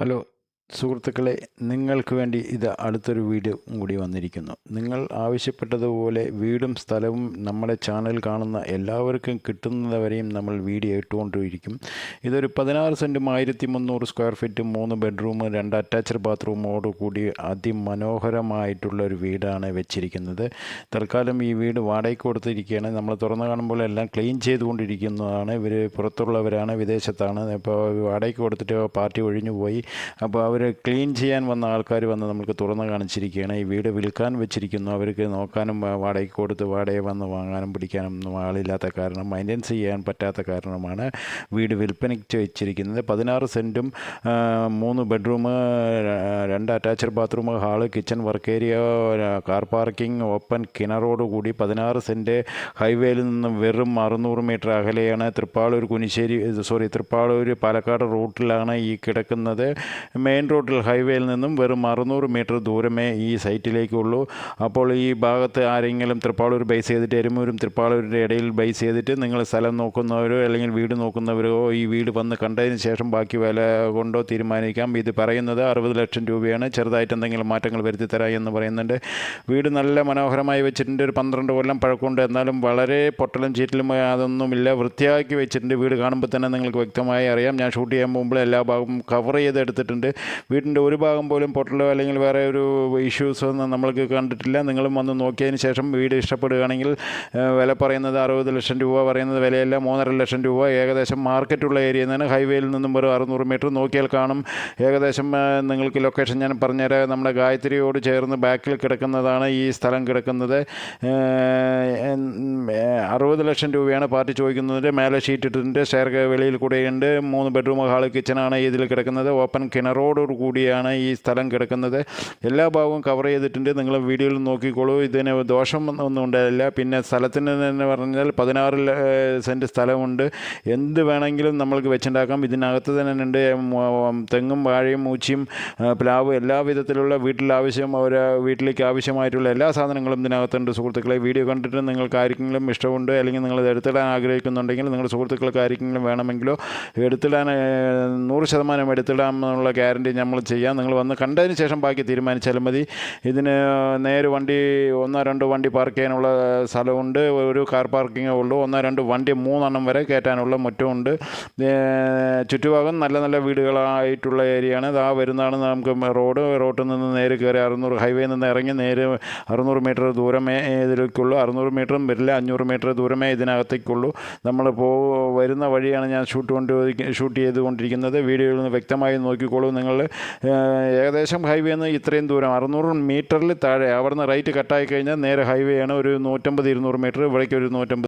Hello സുഹൃത്തുക്കളെ, നിങ്ങൾക്ക് വേണ്ടി ഇത് അടുത്തൊരു വീഡിയോ കൂടി വന്നിരിക്കുന്നു. നിങ്ങൾ ആവശ്യപ്പെട്ടതുപോലെ വീടും സ്ഥലവും നമ്മുടെ ചാനൽ കാണുന്ന എല്ലാവർക്കും കിട്ടുന്നതുവരെയും നമ്മൾ വീഡിയോ ഇട്ടുകൊണ്ടിരിക്കും. ഇതൊരു 16 സെൻറ്റും 1300 സ്ക്വയർ ഫീറ്റും 3 ബെഡ്റൂം 2 അറ്റാച്ച്ഡ് ബാത്റൂമോട് കൂടി അതിമനോഹരമായിട്ടുള്ള ഒരു വീടാണ് വെച്ചിരിക്കുന്നത്. തൽക്കാലം ഈ വീട് വാടകയ്ക്ക് കൊടുത്തിരിക്കുകയാണ്. നമ്മൾ തുറന്നു കാണുമ്പോൾ എല്ലാം ക്ലീൻ ചെയ്തുകൊണ്ടിരിക്കുന്നതാണ്. ഇവർ പുറത്തുള്ളവരാണ്, വിദേശത്താണ്. ഇപ്പോൾ വാടകയ്ക്ക് കൊടുത്തിട്ട് പാർട്ടി ഒഴിഞ്ഞു പോയി. അപ്പോൾ അവർ ക്ലീൻ ചെയ്യാൻ വന്ന ആൾക്കാർ വന്ന് നമുക്ക് തുറന്ന് കാണിച്ചിരിക്കുകയാണ്. ഈ വീട് വിൽക്കാൻ വെച്ചിരിക്കുന്നു. അവർക്ക് നോക്കാനും വാടകയ്ക്ക് കൊടുത്ത് വാടക വന്ന് വാങ്ങാനും പിടിക്കാനും ആളില്ലാത്ത കാരണം, മെയിൻ്റെനൻസ് ചെയ്യാൻ പറ്റാത്ത കാരണമാണ് വീട് വിൽപ്പനയ്ക്ക് വെച്ചിരിക്കുന്നത്. 16 സെൻറ്റും 3 bedroom 2 attached bathroom hall kitchen work area car parking open കിണറോട് കൂടി 16 സെൻറ്റ് ഹൈവേയിൽ നിന്നും വെറും 600 മീറ്റർ അകലെയാണ്. തൃപ്പാളൂർ പാലക്കാട് റൂട്ടിലാണ് ഈ കിടക്കുന്നത്. മെയിൻ റോഡിൽ ഹൈവേയിൽ നിന്നും വെറും 600 മീറ്റർ ദൂരമേ ഈ സൈറ്റിലേക്കുള്ളൂ. അപ്പോൾ ഈ ഭാഗത്ത് ആരെങ്കിലും തൃപ്പാളൂർ ബേസ് ചെയ്തിട്ട് എരുമൂരും തൃപ്പാളൂരിൻ്റെ ഇടയിൽ ബേസ് ചെയ്തിട്ട് നിങ്ങൾ സ്ഥലം നോക്കുന്നവരോ അല്ലെങ്കിൽ വീട് നോക്കുന്നവരോ ഈ വീട് വന്ന് കണ്ടതിന് ശേഷം ബാക്കി വില കൊണ്ടോ തീരുമാനിക്കാം. ഇത് പറയുന്നത് 60 ലക്ഷം രൂപയാണ്. ചെറുതായിട്ട് എന്തെങ്കിലും മാറ്റങ്ങൾ വരുത്തി തരാം എന്ന് പറയുന്നുണ്ട്. വീട് നല്ല മനോഹരമായി വെച്ചിട്ടുണ്ട്. ഒരു 12 കൊല്ലം പഴക്കമുണ്ട്. എന്നാലും വളരെ പൊട്ടലും ചീറ്റലും അതൊന്നുമില്ല. വൃത്തിയാക്കി വെച്ചിട്ടുണ്ട്. വീട് കാണുമ്പോൾ തന്നെ നിങ്ങൾക്ക് വ്യക്തമായി അറിയാം. ഞാൻ ഷൂട്ട് ചെയ്യാൻ പോകുമ്പോൾ എല്ലാ ഭാഗവും കവർ ചെയ്തെടുത്തിട്ടുണ്ട്. വീടിൻ്റെ ഒരു ഭാഗം പോലും പൊട്ടലോ അല്ലെങ്കിൽ വേറെ ഒരു ഇഷ്യൂസോ ഒന്നും നമ്മൾക്ക് കണ്ടിട്ടില്ല. നിങ്ങളും വന്ന് നോക്കിയതിന് ശേഷം വീട് ഇഷ്ടപ്പെടുകയാണെങ്കിൽ വില പറയുന്നത് 60 ലക്ഷം രൂപ പറയുന്നത് വിലയല്ല, 3.5 ലക്ഷം രൂപ. ഏകദേശം മാർക്കറ്റുള്ള ഏരിയയിൽ നിന്നാണ്. ഹൈവേയിൽ നിന്നും വെറും 600 മീറ്റർ നോക്കിയാൽ കാണും. ഏകദേശം നിങ്ങൾക്ക് ലൊക്കേഷൻ ഞാൻ പറഞ്ഞുതരാം. നമ്മുടെ ഗായത്രിയോട് ചേർന്ന് ബാക്കിൽ കിടക്കുന്നതാണ് ഈ സ്ഥലം കിടക്കുന്നത്. 60 ലക്ഷം രൂപയാണ് പാർട്ടി ചോദിക്കുന്നത്. മേലെ ഷീറ്റ് ഇട്ടിട്ടുണ്ട്. സ്റ്റെയർ വെളിയിൽ കൂടെയുണ്ട്. 3 ബെഡ്റൂം ഹാള് കിച്ചണാണ് ഇതിൽ കിടക്കുന്നത്. ഓപ്പൺ കിണറോട് കൂടിയാണ് ഈ സ്ഥലം കിടക്കുന്നത്. എല്ലാ ഭാഗവും കവർ ചെയ്തിട്ടുണ്ട്. നിങ്ങൾ വീഡിയോയിൽ നോക്കിക്കോളൂ. ഇതിന് ദോഷം ഒന്നും ഉണ്ടായില്ല. പിന്നെ സ്ഥലത്തിന് തന്നെ പറഞ്ഞാൽ 16 സെൻറ്റ് സ്ഥലമുണ്ട്. എന്ത് വേണമെങ്കിലും നമ്മൾക്ക് വെച്ചുണ്ടാക്കാം. ഇതിനകത്ത് തന്നെ ഉണ്ട് തെങ്ങും വാഴയും മൂച്ചിയും പ്ലാവ് എല്ലാ വിധത്തിലുള്ള വീട്ടിലേക്ക് ആവശ്യമായിട്ടുള്ള എല്ലാ സാധനങ്ങളും ഇതിനകത്തുണ്ട്. സുഹൃത്തുക്കളെ, വീഡിയോ കണ്ടിട്ട് നിങ്ങൾക്ക് ആർക്കെങ്കിലും ഇഷ്ടമുണ്ട് അല്ലെങ്കിൽ നിങ്ങൾ എടുത്തിടാൻ ആഗ്രഹിക്കുന്നുണ്ടെങ്കിൽ, നിങ്ങളുടെ സുഹൃത്തുക്കൾക്ക് ആർക്കെങ്കിലും വേണമെങ്കിലോ എടുത്തിടാൻ 100% എടുത്തിടാമെന്നുള്ള ഗ്യാരണ്ടി നമ്മൾ ചെയ്യാം. നിങ്ങൾ വന്ന് കണ്ടതിന് ശേഷം ബാക്കി തീരുമാനിച്ചാലും മതി. ഇതിന് നേരെ 1-2 വണ്ടി പാർക്ക് ചെയ്യാനുള്ള സ്ഥലമുണ്ട്. ഒരു കാർ പാർക്കിങ്ങേ ഉള്ളൂ. 1-2 വണ്ടി 3 വരെ കയറ്റാനുള്ള മുറ്റമുണ്ട്. ചുറ്റുഭാഗം നല്ല നല്ല വീടുകളായിട്ടുള്ള ഏരിയയാണ്. ആ വരുന്നതാണ് നമുക്ക് റോഡിൽ നിന്ന് നേരെ കയറി 600 ഹൈവേയിൽ നിന്ന് ഇറങ്ങി നേരെ 600 മീറ്റർ ദൂരമേ ഇതിലേക്കുള്ളൂ. 600 മീറ്ററും വരില്ല, 500 മീറ്റർ ദൂരമേ ഇതിനകത്തേക്കുള്ളൂ. നമ്മൾ വരുന്ന വഴിയാണ് ഞാൻ ഷൂട്ട് ചെയ്തുകൊണ്ടിരിക്കുന്നത്. വീഡിയോയിൽ നിന്ന് വ്യക്തമായി നോക്കിക്കോളൂ. നിങ്ങൾ ഏകദേശം ഹൈവേ നിന്ന് ഇത്രയും ദൂരം 600 മീറ്ററിൽ താഴെ, അവിടെ നിന്ന് റൈറ്റ് കട്ടായി കഴിഞ്ഞാൽ നേരെ ഹൈവേ ആണ്. ഒരു 150-200 മീറ്റർ, ഇവിടേക്ക് ഒരു 150